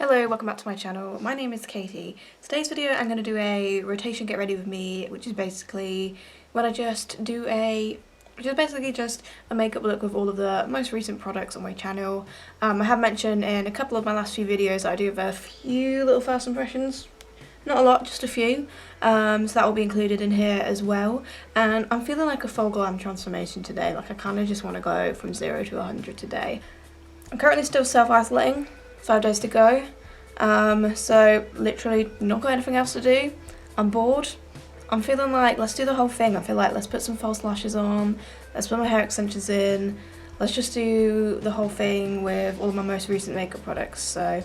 Hello, welcome back to my channel. My name is Katie. Today's video I'm going to do a rotation get ready with me, which is basically when I just do a makeup look with all of the most recent products on my channel. I have mentioned in a couple of my last few videos that I do have a few little first impressions. Not a lot, just a few. So that will be included in here as well. And I'm feeling like a full glam transformation today. Like I kind of just want to go from 0 to 100 today. I'm currently still self-isolating. 5 days to go, so literally not got anything else to do. I'm bored. I'm feeling like let's do the whole thing. I feel like let's put some false lashes on, let's put my hair extensions in, let's just do the whole thing with all of my most recent makeup products, so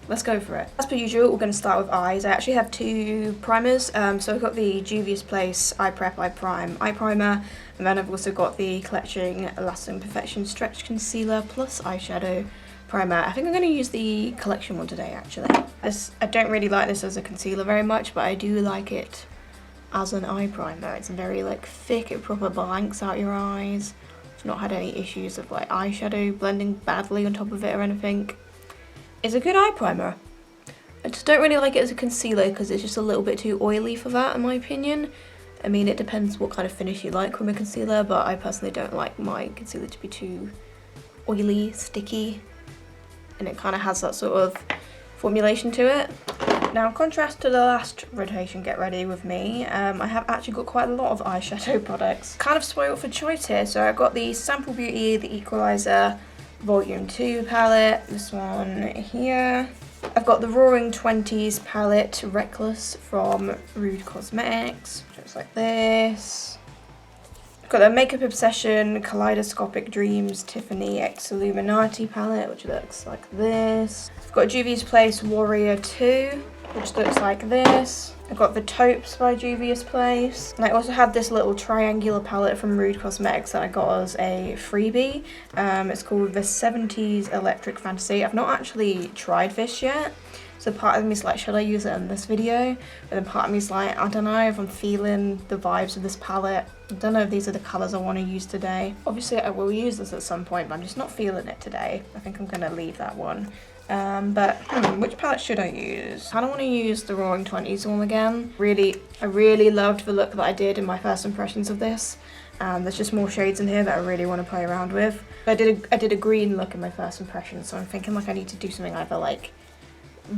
let's go for it. As per usual, we're going to start with eyes. I actually have two primers, so I've got the Juvia's Place Eye Prep Eye Prime Eye Primer, and then I've also got the Collection Lasting Perfection Stretch Concealer plus Eyeshadow Primer. I think I'm going to use the Collection one today actually. I don't really like this as a concealer very much, but I do like it as an eye primer. It's very like thick, it proper blanks out your eyes. I've not had any issues of like eyeshadow blending badly on top of it or anything. It's a good eye primer. I just don't really like it as a concealer because it's just a little bit too oily for that in my opinion. I mean, it depends what kind of finish you like from a concealer, but I personally don't like my concealer to be too oily, sticky. And it kind of has that sort of formulation to it. Now, in contrast to the last rotation get ready with me, I have actually got quite a lot of eyeshadow products. Kind of spoiled for choice here, so I've got the Sample Beauty, the Equalizer Volume 2 palette, this one here. I've got the Roaring 20s palette, Reckless from Rude Cosmetics, just like this. Got the Makeup Obsession Kaleidoscopic Dreams Tiffany X Illuminati palette, which looks like this. I've got Juvia's Place Warrior 2, which looks like this. I've got the Taupes by Juvia's Place. And I also have this little triangular palette from Rude Cosmetics that I got as a freebie. It's called the 70s Electric Fantasy. I've not actually tried this yet. So part of me is like, should I use it in this video? But then part of me is like, I don't know if I'm feeling the vibes of this palette. I don't know if these are the colours I want to use today. Obviously I will use this at some point, but I'm just not feeling it today. I think I'm going to leave that one. Which palette should I use? I kind of want to use the Roaring 20s one again. I really loved the look that I did in my first impressions of this. There's just more shades in here that I really want to play around with. I did a green look in my first impression, so I'm thinking like I need to do something either like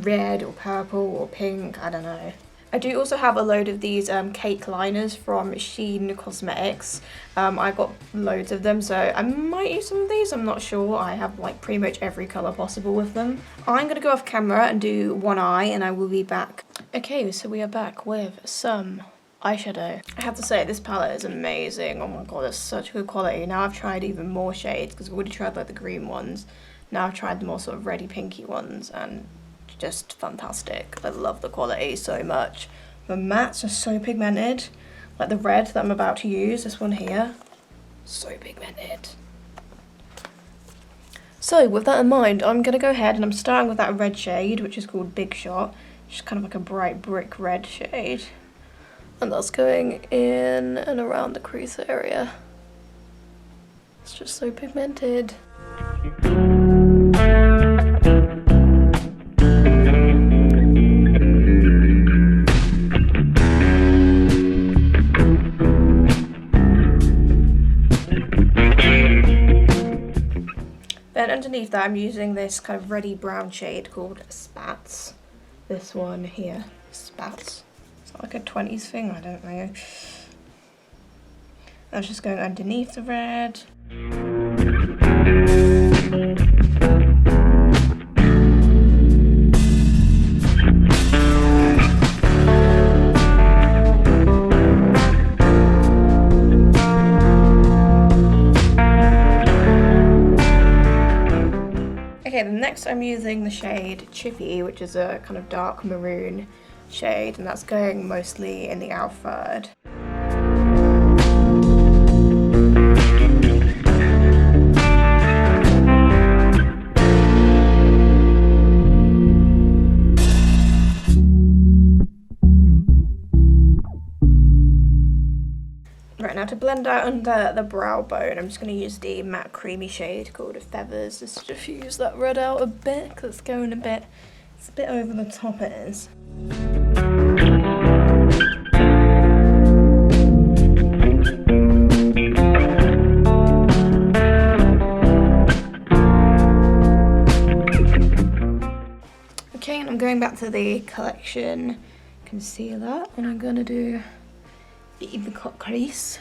red or purple or pink, I don't know. I do also have a load of these cake liners from Sheen Cosmetics. I got loads of them, so I might use some of these, I'm not sure. I have like pretty much every colour possible with them. I'm going to go off camera and do one eye and I will be back. Okay, so we are back with some eyeshadow. I have to say, this palette is amazing. Oh my god, it's such good quality. Now I've tried even more shades because I've already tried like the green ones. Now I've tried the more sort of reddy pinky ones and just fantastic. I love the quality so much. The mattes are so pigmented. Like the red that I'm about to use, this one here, so pigmented. So with that in mind, I'm going to go ahead and I'm starting with that red shade, which is called Big Shot. Just kind of like a bright brick red shade. And that's going in and around the crease area. It's just so pigmented. Then underneath that I'm using this kind of reddy brown shade called Spats. This one here, Spats. Is that like a 20s thing? I don't know. That's just going underneath the red. Okay, then next I'm using the shade Chippy, which is a kind of dark maroon shade, and that's going mostly in the outer third. Right, now to blend out under the brow bone, I'm just going to use the matte creamy shade called Feathers, just to diffuse that red out a bit, because it's going a bit It's a bit over the top, it is. Okay, and I'm going back to the collection concealer, and I'm going to do the cut crease.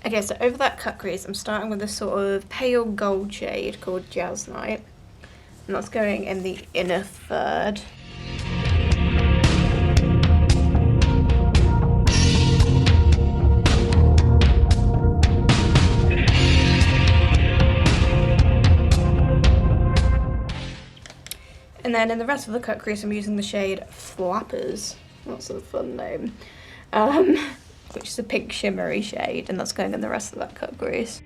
Okay, so over that cut crease, I'm starting with a sort of pale gold shade called Jazz Night, and that's going in the inner third. And then in the rest of the cut crease, I'm using the shade Flappers. That's a fun name. Which is a pink shimmery shade, and that's going in the rest of that cut crease.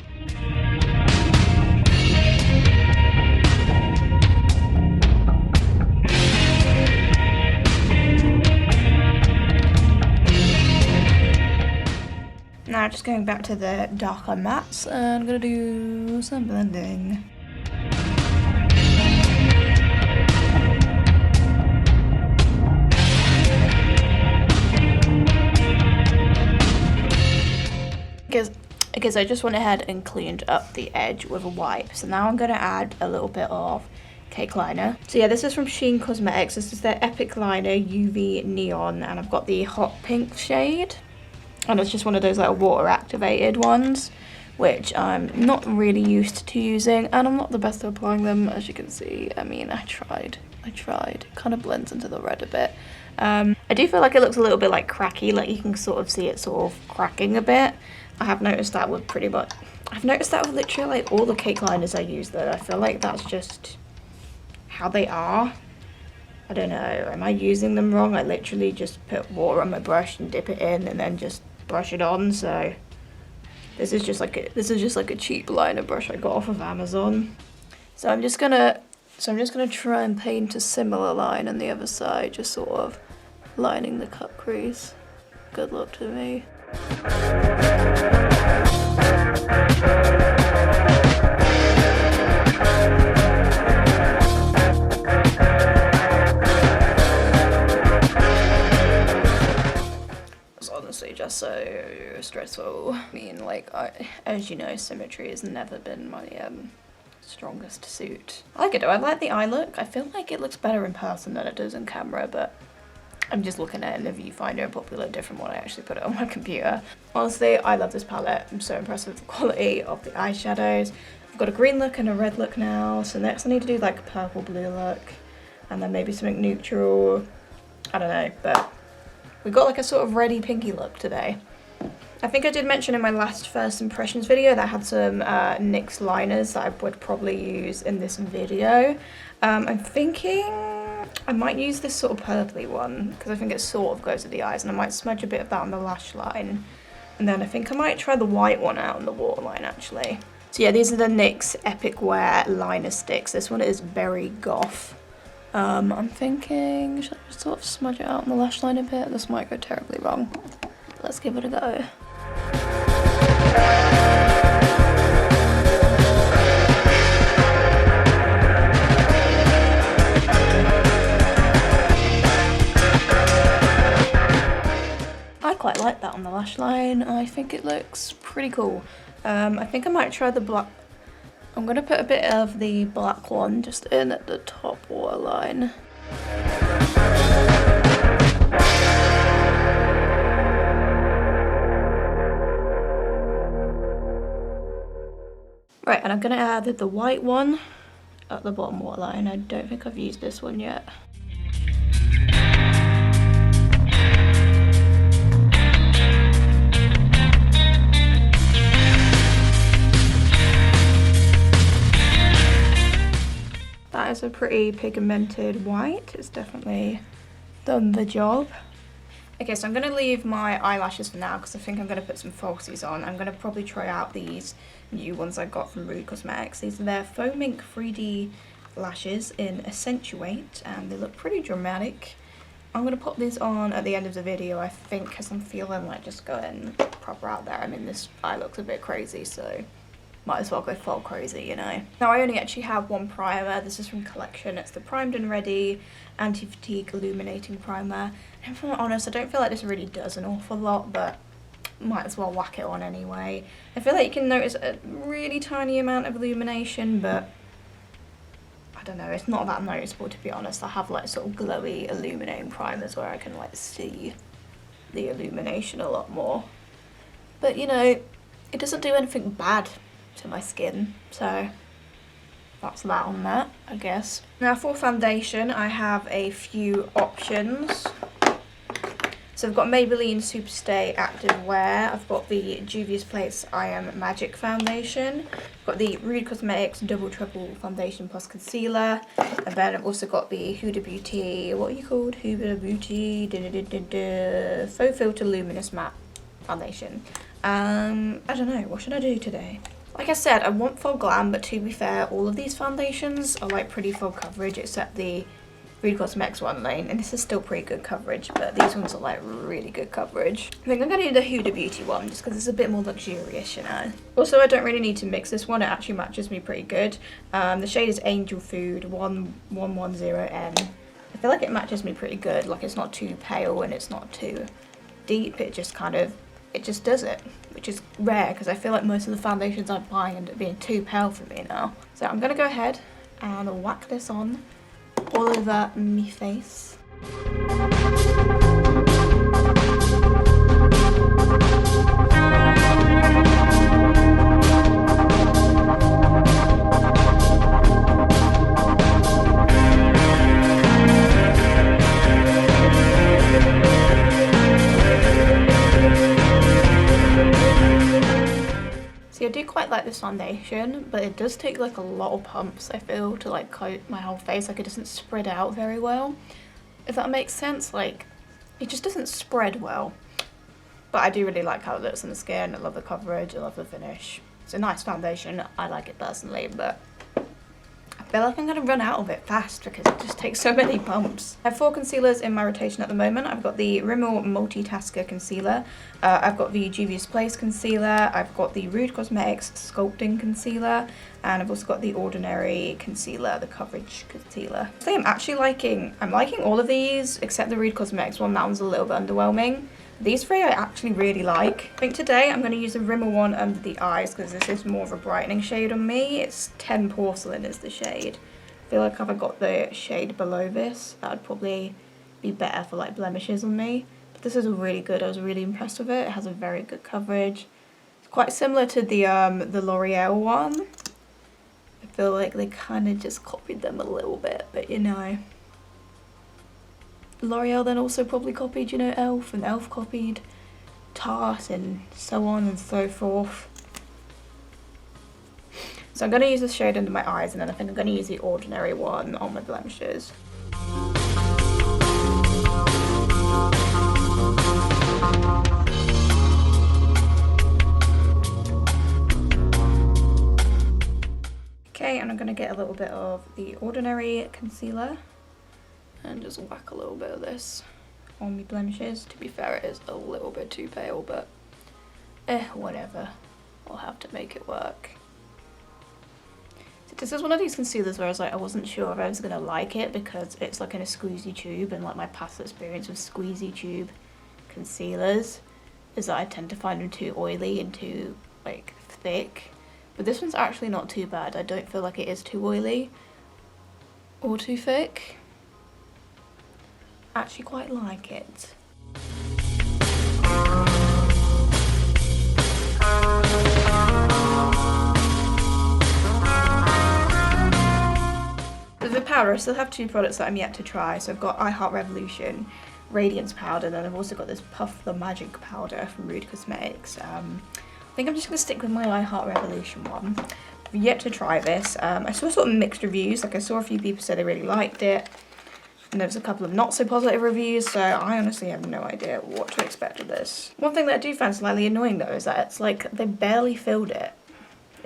Now just going back to the darker mattes, and I'm gonna do some blending. Because I just went ahead and cleaned up the edge with a wipe. So now I'm going to add a little bit of cake liner. So yeah, this is from Sheen Cosmetics. This is their Epic Liner UV Neon, and I've got the hot pink shade. And it's just one of those like water activated ones, which I'm not really used to using, and I'm not the best at applying them, as you can see. I mean, I tried. It kind of blends into the red a bit. I do feel like it looks a little bit like cracky, like you can sort of see it sort of cracking a bit. I have noticed that with I've noticed that with literally like all the cake liners I use though. I feel like that's just how they are. I don't know, am I using them wrong? I literally just put water on my brush and dip it in and then just brush it on. So this is just like a cheap liner brush I got off of Amazon. So I'm just gonna try and paint a similar line on the other side, just sort of lining the cut crease. Good luck to me. It's honestly just so stressful. I mean, like, as you know, symmetry has never been my strongest suit. I like it though, I like the eye look. I feel like it looks better in person than it does in camera, but I'm just looking at it in the viewfinder and probably look different when I actually put it on my computer. Honestly, I love this palette. I'm so impressed with the quality of the eyeshadows. I've got a green look and a red look now, so next I need to do like a purple blue look, and then maybe something neutral. I don't know, but we got like a sort of reddy pinky look today. I think I did mention in my last first impressions video that I had some NYX liners that I would probably use in this video. I'm thinking I might use this sort of purpley one because I think it sort of goes with the eyes, and I might smudge a bit of that on the lash line. And then I think I might try the white one out on the waterline actually. So yeah, these are the NYX Epic Wear liner sticks. This one is very goth. I'm thinking, should I just sort of smudge it out on the lash line a bit? This might go terribly wrong. Let's give it a go. I quite like that on the lash line. I think it looks pretty cool. I think I might try the black. I'm going to put a bit of the black one just in at the top waterline. Right, and I'm going to add the white one at the bottom waterline. I don't think I've used this one yet. That is a pretty pigmented white. It's definitely done the job. Okay, so I'm going to leave my eyelashes for now because I think I'm going to put some falsies on. I'm going to probably try out these new ones I got from WOOO Cosmetics. These are their Foaming 3D lashes in Accentuate, and they look pretty dramatic. I'm going to pop these on at the end of the video, I think, because I'm feeling like just going proper out there. I mean, this eye looks a bit crazy, so might as well go full crazy, you know. Now, I only actually have one primer. This is from Collection. It's the Primed and Ready Anti-Fatigue Illuminating Primer. And if I'm honest, I don't feel like this really does an awful lot, but might as well whack it on anyway. I feel like you can notice a really tiny amount of illumination, but I don't know, it's not that noticeable, to be honest. I have like sort of glowy illuminating primers where I can like see the illumination a lot more. But you know, it doesn't do anything bad to my skin, so that's that on that, I guess. Now for foundation, I have a few options. So I've got Maybelline Superstay Active Wear, I've got the Juvia's Place I Am Magic Foundation, I've got the WOOO Cosmetics Double Triple Foundation Plus Concealer, and then I've also got the Huda Beauty, what are you called? Huda Beauty Faux Filter Luminous Matte Foundation. I don't know, what should I do today? Like I said, I want full glam, but to be fair, all of these foundations are like pretty full coverage, except the WOOO Cosmetics one lane, and this is still pretty good coverage, but these ones are like really good coverage. I think I'm going to do the Huda Beauty one, just because it's a bit more luxurious, you know. Also, I don't really need to mix this one, it actually matches me pretty good. The shade is Angel Food 110N. I feel like it matches me pretty good, like it's not too pale and it's not too deep, it just does it, which is rare, because I feel like most of the foundations I'm buying end up being too pale for me now. So I'm going to go ahead and whack this on all over me face. See, I do quite like this foundation, but it does take like a lot of pumps, I feel, to like coat my whole face. Like it doesn't spread out very well, if that makes sense. Like it just doesn't spread well. But I do really like how it looks on the skin. I love the coverage, I love the finish. It's a nice foundation, I like it personally, but I feel like I'm going to run out of it fast because it just takes so many pumps. I have 4 concealers in my rotation at the moment. I've got the Rimmel Multitasker Concealer, I've got the Juvia's Place Concealer, I've got the WOOO Cosmetics Sculpting Concealer, and I've also got the Ordinary Concealer, the Coverage Concealer. I think I'm liking all of these except the WOOO Cosmetics one. That one's a little bit underwhelming. These 3 I actually really like. I think today I'm going to use the Rimmel one under the eyes because this is more of a brightening shade on me. It's 10 Porcelain is the shade. I feel like if I got the shade below this, that would probably be better for like blemishes on me. But this is really good. I was really impressed with it. It has a very good coverage. It's quite similar to the L'Oreal one. I feel like they kind of just copied them a little bit, but you know. L'Oreal then also probably copied, you know, Elf, and Elf copied Tarte, and so on and so forth. So I'm going to use this shade under my eyes, and then I think I'm going to use the Ordinary one on my blemishes. Okay, and I'm going to get a little bit of the Ordinary concealer and just whack a little bit of this on my blemishes. To be fair, it is a little bit too pale, but whatever. I'll have to make it work. So this is one of these concealers where I wasn't sure if I was gonna like it because it's like in a squeezy tube, and like my past experience with squeezy tube concealers is that I tend to find them too oily and too like thick. But this one's actually not too bad. I don't feel like it is too oily or too thick. I actually quite like it. With the powder, I still have 2 products that I'm yet to try. So I've got I Heart Revolution Radiance Powder, and then I've also got this Puff the Magic Powder from WOOO Cosmetics. I think I'm just going to stick with my I Heart Revolution one. I've yet to try this. I saw sort of mixed reviews. Like I saw a few people say they really liked it, and there was a couple of not so positive reviews, so I honestly have no idea what to expect of this. One thing that I do find slightly annoying though is that it's like they barely filled it.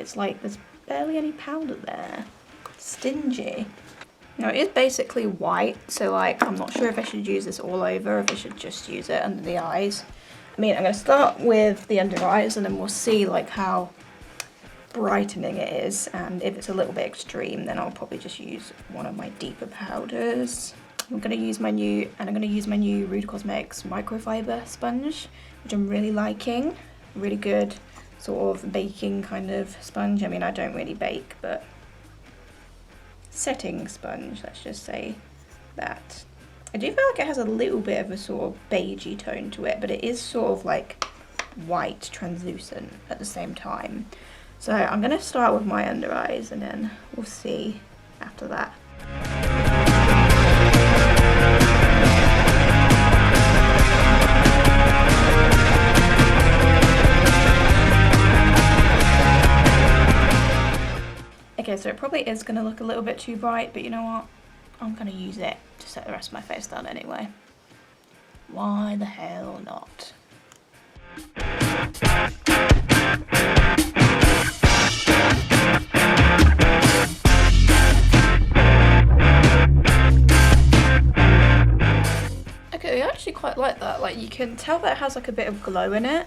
it's like there's barely any powder there. Stingy. Now it is basically white, so like I'm not sure if I should use this all over or if I should just use it under the eyes. I mean, I'm going to start with the under eyes and then we'll see like how brightening it is, and if it's a little bit extreme then I'll probably just use one of my deeper powders. I'm going to use my new WOOO Cosmetics microfiber sponge, which I'm really liking. Really good sort of baking kind of sponge. I mean, I don't really bake, but setting sponge, let's just say that. I do feel like it has a little bit of a sort of beigey tone to it, but it is sort of like white, translucent at the same time. So I'm going to start with my under eyes and then we'll see after that. Okay, so it probably is going to look a little bit too bright, but you know what? I'm going to use it to set the rest of my face down anyway. Why the hell not? Okay, I actually quite like that. Like, you can tell that it has like a bit of glow in it,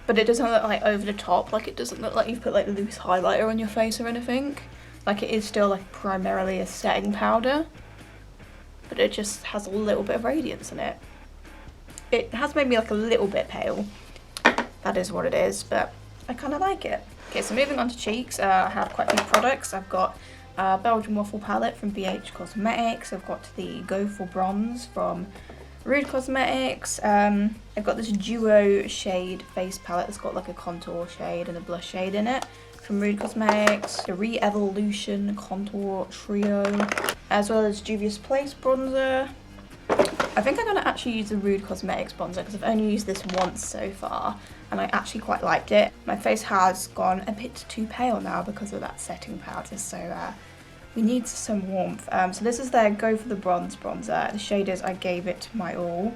but it doesn't look like over the top. Like, it doesn't look like you've put like loose highlighter on your face or anything. Like, it is still like primarily a setting powder, but it just has a little bit of radiance in it. It has made me like a little bit pale. That is what it is, but I kind of like it. Okay, so moving on to cheeks, I have quite a few products. I've got Belgian Waffle palette from BH Cosmetics. I've got the Go for Bronze from WOOO Cosmetics. I've got this duo shade face palette that's got like a contour shade and a blush shade in it from WOOO Cosmetics. The Re-Evolution Contour Trio, as well as Juvia's Place bronzer. I think I'm going to actually use the WOOO Cosmetics bronzer because I've only used this once so far and I actually quite liked it. My face has gone a bit too pale now because of that setting powder, so we need some warmth. So this is their Go for the Bronze bronzer. The shade is I Gave It My All.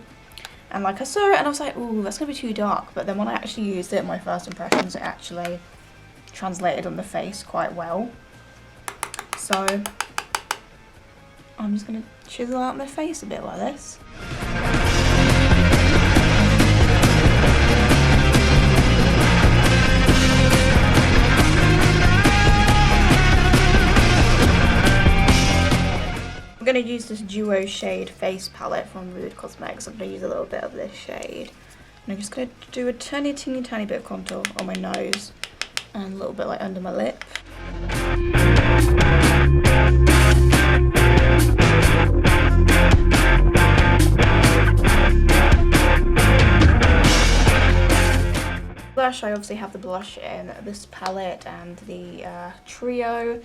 And like I saw it and I was like, ooh, that's going to be too dark. But then when I actually used it, my first impressions, it actually translated on the face quite well. So I'm just going to chisel out my face a bit like this. I'm going to use this duo shade face palette from WOOO Cosmetics. I'm going to use a little bit of this shade. And I'm just going to do a tiny bit of contour on my nose and a little bit like under my lip. Blush, I obviously have the blush in this palette and the trio.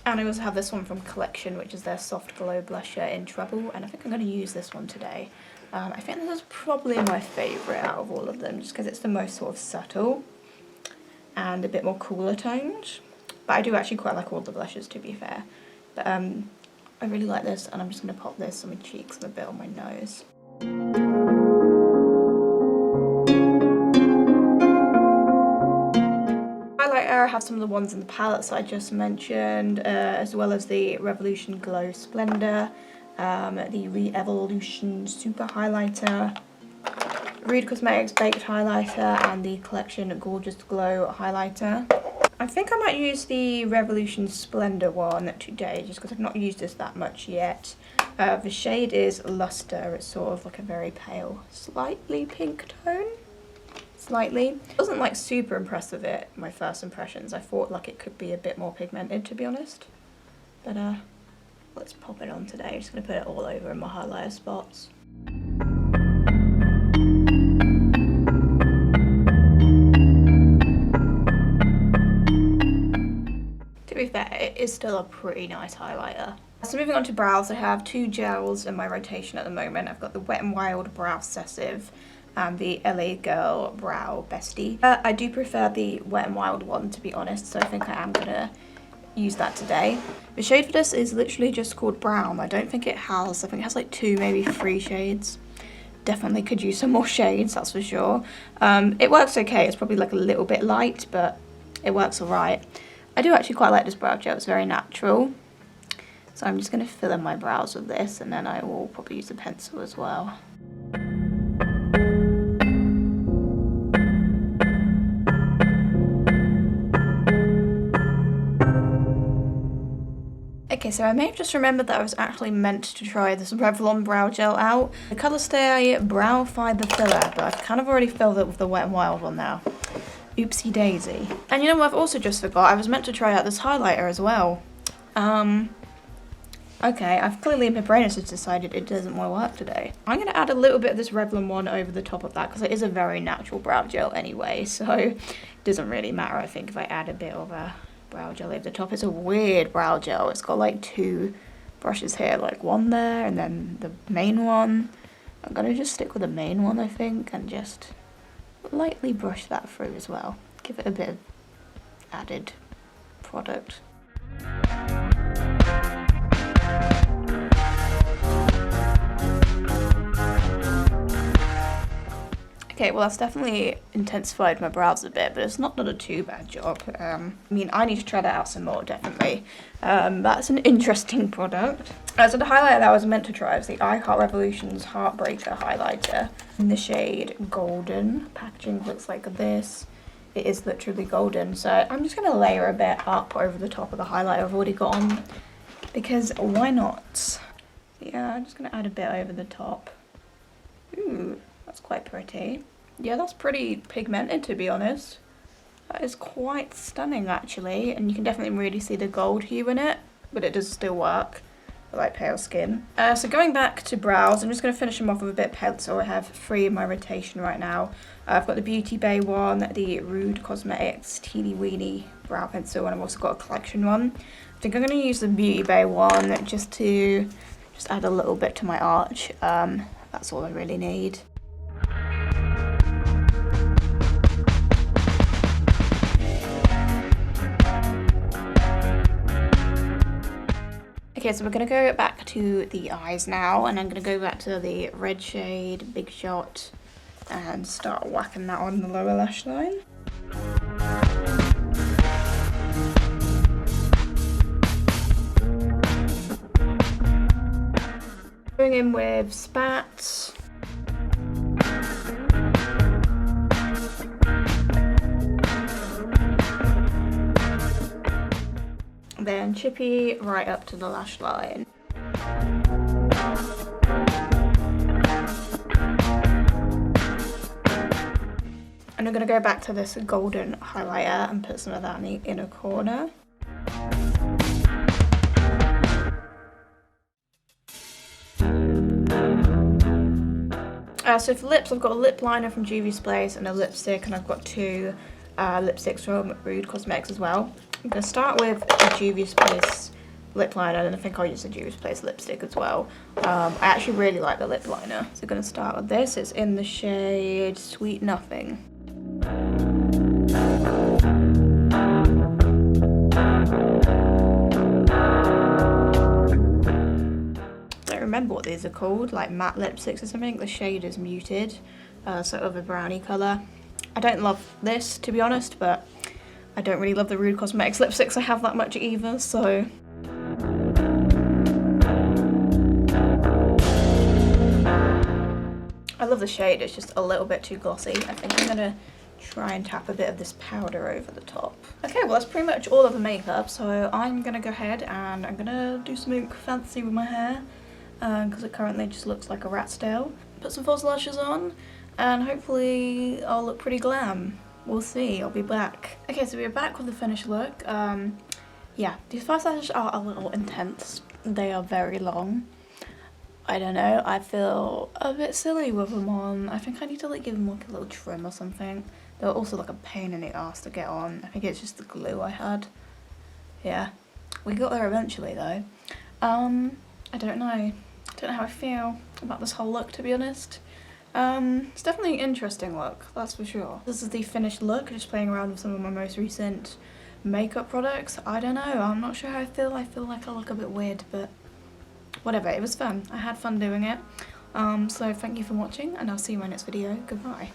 And I also have this one from Collection, which is their Soft Glow Blusher in Trouble, and I think I'm going to use this one today. I think this is probably my favourite out of all of them, just because it's the most sort of subtle and a bit more cooler toned. But I do actually quite like all the blushes, to be fair. But I really like this, and I'm just going to pop this on my cheeks and a bit on my nose. I have some of the ones in the palettes that I just mentioned, as well as the Revolution Glow Splendor, the Re-Evolution Super Highlighter, WOOO Cosmetics Baked Highlighter, and the Collection Gorgeous Glow Highlighter. I think I might use the Revolution Splendor one today, just because I've not used this that much yet. The shade is Luster. It's sort of like a very pale, slightly pink tone. Slightly. I wasn't like super impressed with it, my first impressions. I thought like it could be a bit more pigmented, to be honest. But let's pop it on today. I'm just going to put it all over in my highlighter spots. To be fair, it is still a pretty nice highlighter. So moving on to brows, I have two gels in my rotation at the moment. I've got the Wet n Wild Brow Obsessive and the LA Girl Brow Bestie. I do prefer the Wet n Wild one, to be honest, so I think I am gonna use that today. The shade for this is literally just called Brown. I think it has like 2, maybe 3 shades. Definitely could use some more shades, that's for sure. It works okay. It's probably like a little bit light, but it works alright. I do actually quite like this brow gel, it's very natural. So I'm just going to fill in my brows with this, and then I will probably use a pencil as well. Okay, so I may have just remembered that I was actually meant to try this Revlon brow gel out. The Colour Stay Brow Fibre Filler, but I've kind of already filled it with the Wet n Wild one now. Oopsie daisy. And you know what I've also just forgot? I was meant to try out this highlighter as well. Okay, I've clearly in my brain has just decided it doesn't want to work today. I'm going to add a little bit of this Revlon one over the top of that because it is a very natural brow gel anyway, so it doesn't really matter, I think, if I add a bit of a brow gel over the top. It's a weird brow gel. It's got like two brushes here, like one there and then the main one. I'm going to just stick with the main one, I think, and just lightly brush that through as well. Give it a bit of added product. Okay, well that's definitely intensified my brows a bit, but it's not done a too bad job. I mean, I need to try that out some more, definitely. That's an interesting product. So the highlighter that I was meant to try was the I Heart Revolution's Heartbreaker highlighter in the shade Golden. Packaging looks like this. It is literally golden, so I'm just going to layer a bit up over the top of the highlighter I've already got on, because why not? Yeah, I'm just going to add a bit over the top. Ooh. That's quite pretty. Yeah, that's pretty pigmented, to be honest. That is quite stunning, actually, and you can definitely really see the gold hue in it, but it does still work for like pale skin. So going back to brows, I'm just going to finish them off with a bit of pencil. I have 3 in my rotation right now. I've got the Beauty Bay one, the Rude Cosmetics Teeny Weeny brow pencil, and I've also got a collection one. I think I'm going to use the Beauty Bay one just to add a little bit to my arch. That's all I really need. Okay, so we're going to go back to the eyes now, and I'm going to go back to the red shade, Big Shot, and start whacking that on the lower lash line. Going in with spats. Then chippy right up to the lash line. And I'm going to go back to this golden highlighter and put some of that in the inner corner. So for lips, I've got a lip liner from Juvia's Place and a lipstick, and I've got 2 lipsticks from Rude Cosmetics as well. I'm going to start with a Juvia's Place lip liner, and I think I'll use a Juvia's Place lipstick as well. I actually really like the lip liner. So I'm going to start with this. It's in the shade Sweet Nothing. I don't remember what these are called, like matte lipsticks or something. The shade is Muted, sort of a brownie colour. I don't love this, to be honest, but I don't really love the Rude Cosmetics lipsticks I have that much either, so. I love the shade, it's just a little bit too glossy. I think I'm gonna try and tap a bit of this powder over the top. Okay, well that's pretty much all of the makeup, so I'm gonna go ahead and I'm gonna do something fancy with my hair, because it currently just looks like a rat's tail. Put some false lashes on, and hopefully I'll look pretty glam. We'll see, I'll be back. Okay, so we're back with the finished look. Yeah, these false lashes are a little intense. They are very long. I don't know, I feel a bit silly with them on. I think I need to like give them like a little trim or something. They're also like a pain in the ass to get on. I think it's just the glue I had. Yeah, we got there eventually though. I don't know. I don't know how I feel about this whole look, to be honest. It's definitely an interesting look, that's for sure. This is the finished look, just playing around with some of my most recent makeup products. I don't know, I'm not sure how I feel. I feel like I look a bit weird, but whatever, it was fun. I had fun doing it. So thank you for watching, and I'll see you in my next video. Goodbye.